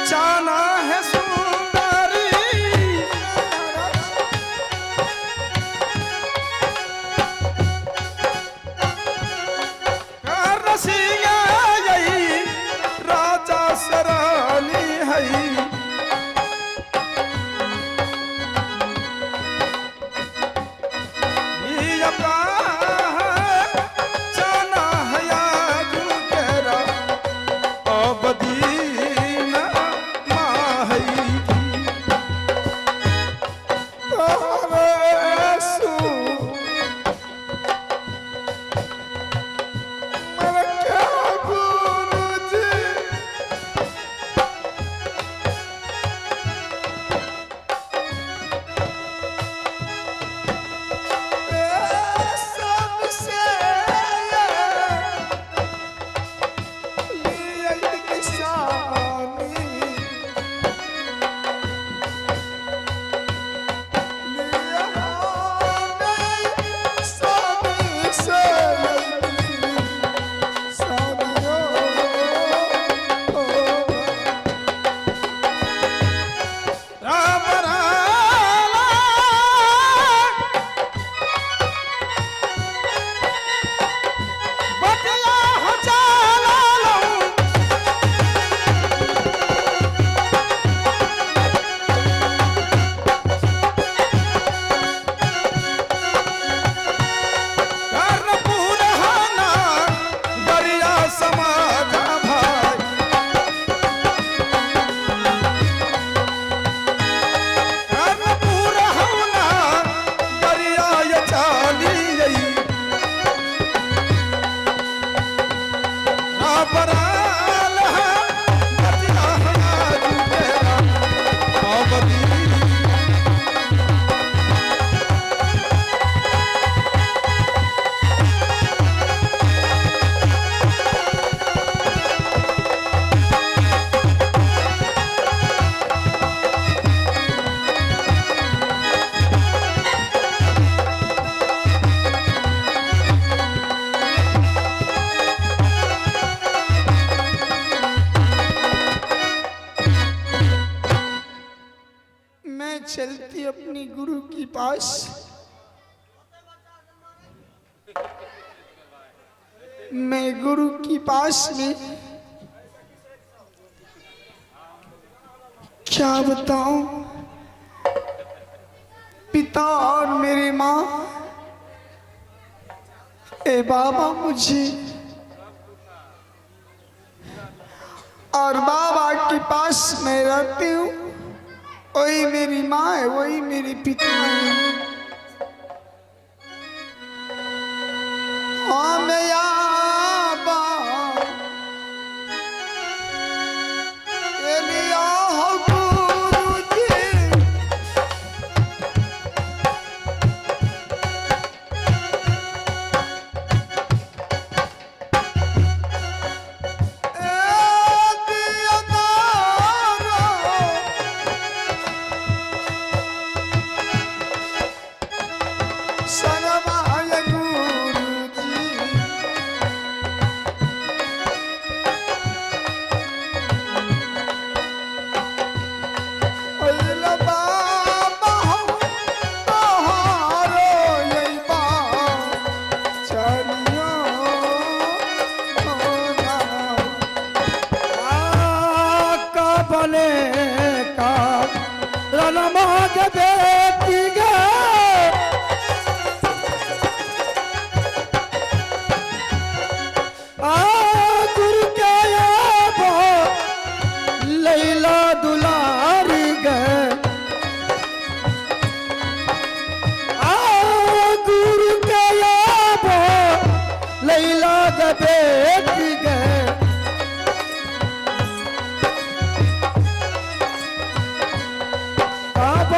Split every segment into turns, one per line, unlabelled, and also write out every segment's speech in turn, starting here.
जाना है सुंदरी रसिया यही राजा सरानी है चलती अपनी गुरु की पास मैं गुरु की पास में क्या बताऊं पिता और मेरी माँ ए बाबा मुझे और बाबा के पास मैं रहती हूँ वही मेरी माँ है वही मेरे पिता है हाँ मैं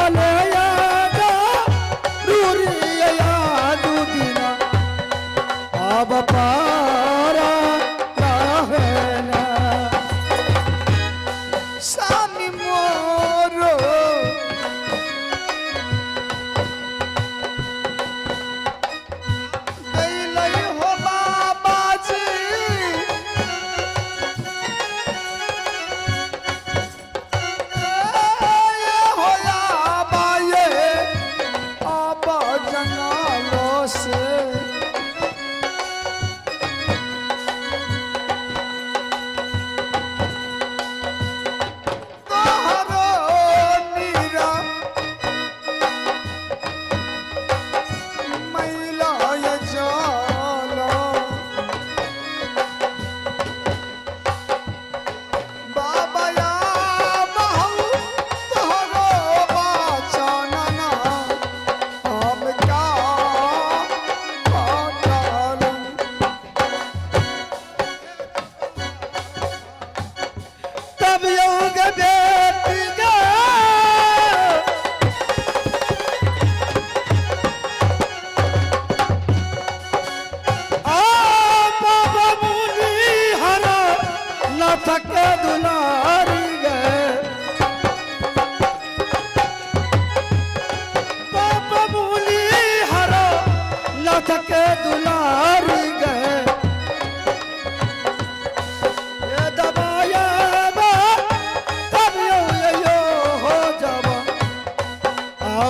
बोले या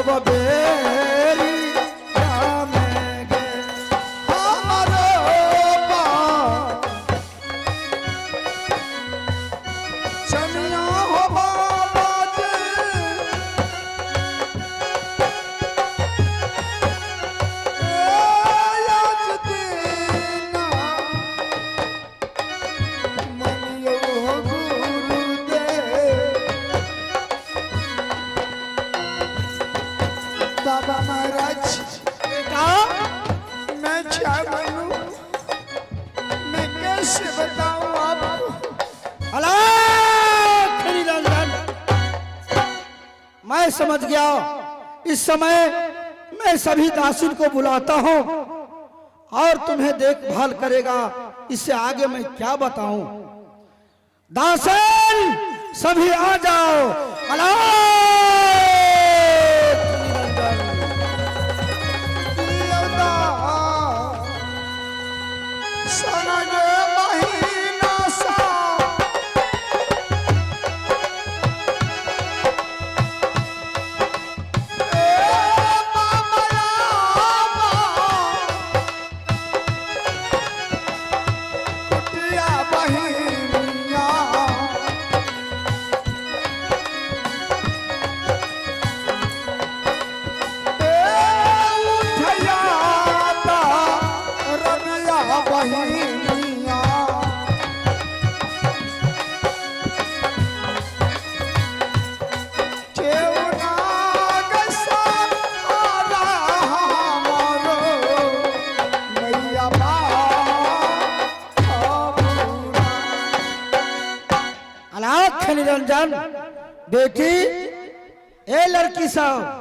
सब बेरी जामेंगे हमारो
चनिया हो बाबा जी आज दीना मनियो गुरुदेव बाबा महाराज
बेटा
मैं क्या बनूं मैं कैसे बताऊं आपको
अलग निरंजन मैं समझ गया इस समय मैं सभी दासिन को बुलाता हूं और तुम्हें देखभाल करेगा इससे आगे मैं क्या बताऊं दासन सभी आ जाओ अलग
योदा समझ महीना सा कुटिया बहिनिया उठया रनिया बहिनिया केवना गसा आला हमरो मैया बा
अलग निरंजन बेटी ए लड़की सब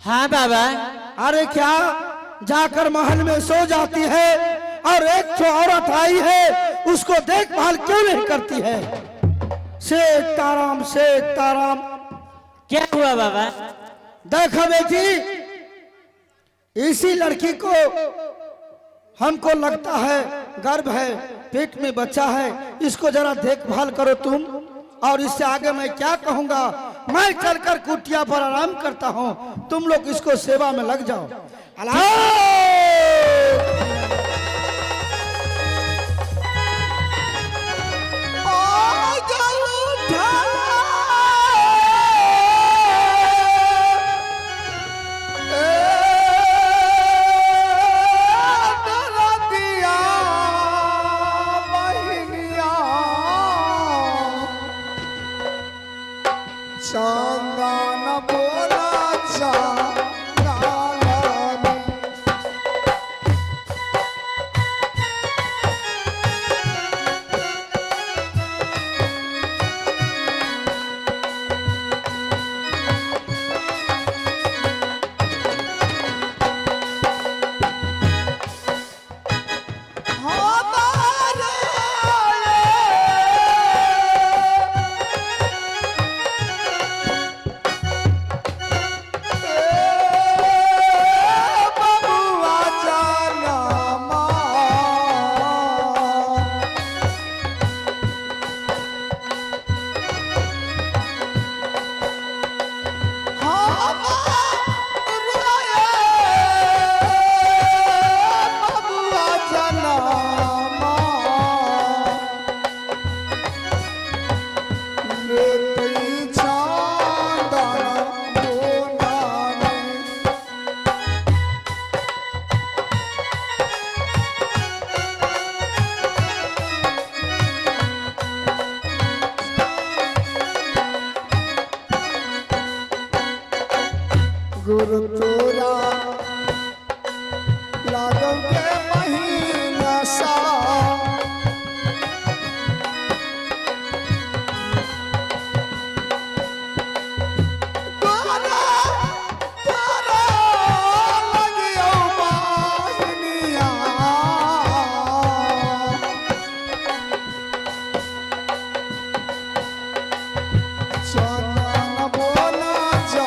हाँ बाबा।
अरे क्या जाकर महल में सो जाती है और एक जो औरत आई है उसको देखभाल क्यों नहीं करती है शेख ताराम
क्या हुआ बाबा?
देखो बेटी इसी लड़की को हमको लगता है गर्भ है पेट में बच्चा है इसको जरा देखभाल करो तुम और इससे आगे मैं क्या कहूंगा मैं चलकर कुटिया पर आराम करता हूं तुम लोग इसको सेवा में लग जाओ
चंदन बोला चंदन गुरु तोरा लागो के महीना सा तोरा तोरा लगियो बाहिनिया चंदन बोला जा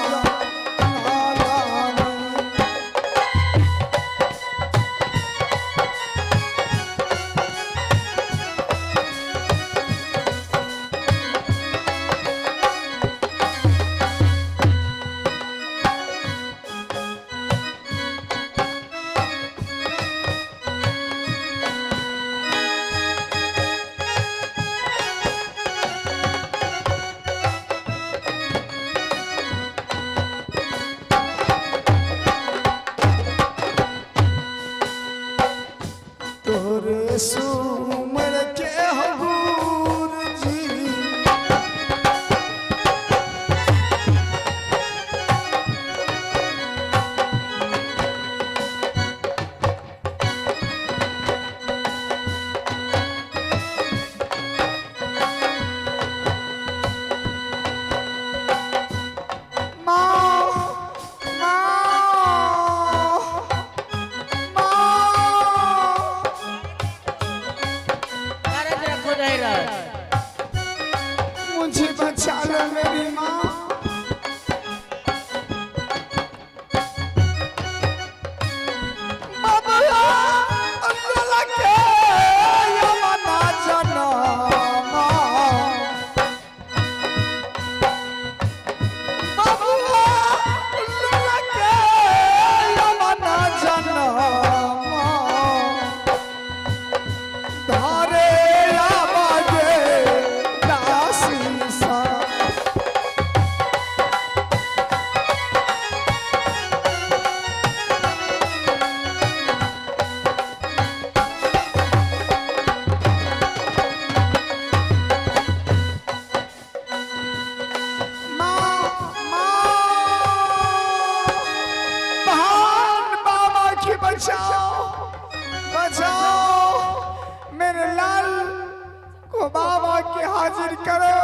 बाबा के हाजिर करो।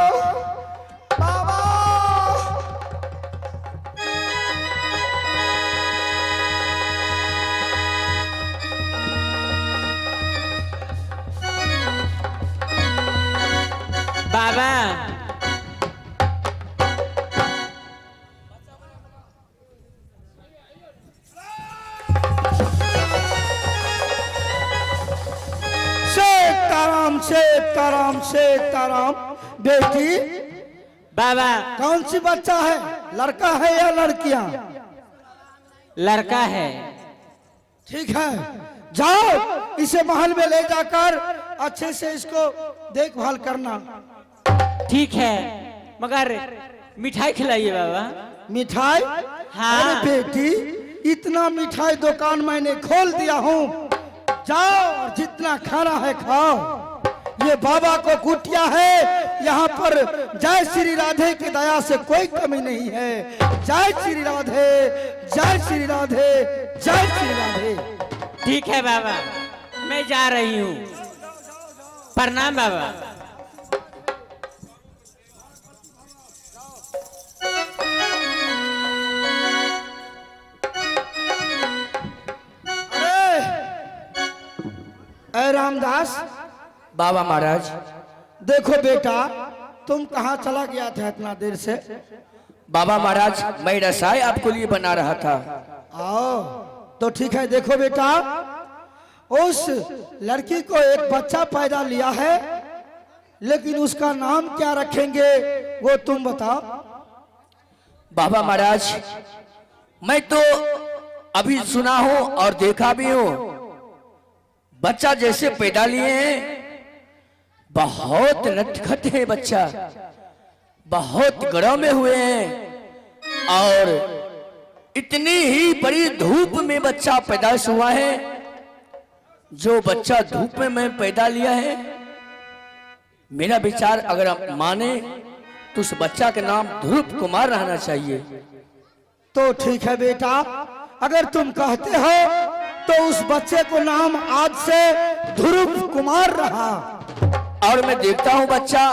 बाबा
बाबा
सीताराम सीताराम सीताराम। बेटी
बाबा
कौन सी बच्चा है, लड़का है या लड़कियां?
लड़का है।
ठीक है, जाओ इसे महल में ले जाकर अच्छे से इसको देखभाल करना।
ठीक है, मगर मिठाई खिलाइए बाबा।
मिठाई?
हाँ।
अरे बेटी, इतना मिठाई दुकान मैंने खोल दिया हूँ, जाओ और जितना खाना है खाओ। ये बाबा को कुटिया है, यहाँ पर जय श्री राधे की दया से कोई कमी नहीं है। जय श्री राधे, जय श्री राधे, जय श्री राधे।
ठीक है बाबा, मैं जा रही हूँ। प्रणाम बाबा।
अरे रामदास।
बाबा महाराज।
देखो बेटा, तुम कहाँ चला गया था इतना देर से?
बाबा महाराज, मैं रसाई आपको लिए बना रहा था।
आओ तो ठीक है। देखो बेटा, उस लड़की को एक बच्चा पैदा लिया है, लेकिन उसका नाम क्या रखेंगे वो तुम बताओ।
बाबा महाराज, मैं तो अभी सुना हूं और देखा भी हूं, बच्चा जैसे पैदा लिए हैं, बहुत नटखट है बच्चा, बहुत गड़ों में हुए हैं, और इतनी ही बड़ी धूप में बच्चा पैदाइश हुआ है। जो बच्चा धूप में मैं पैदा लिया है, मेरा विचार अगर आप माने तो उस बच्चा का नाम ध्रुव कुमार रहना चाहिए।
तो ठीक है बेटा, अगर तुम कहते हो तो उस बच्चे को नाम आज से ध्रुव कुमार रहा।
और मैं देखता हूं बच्चा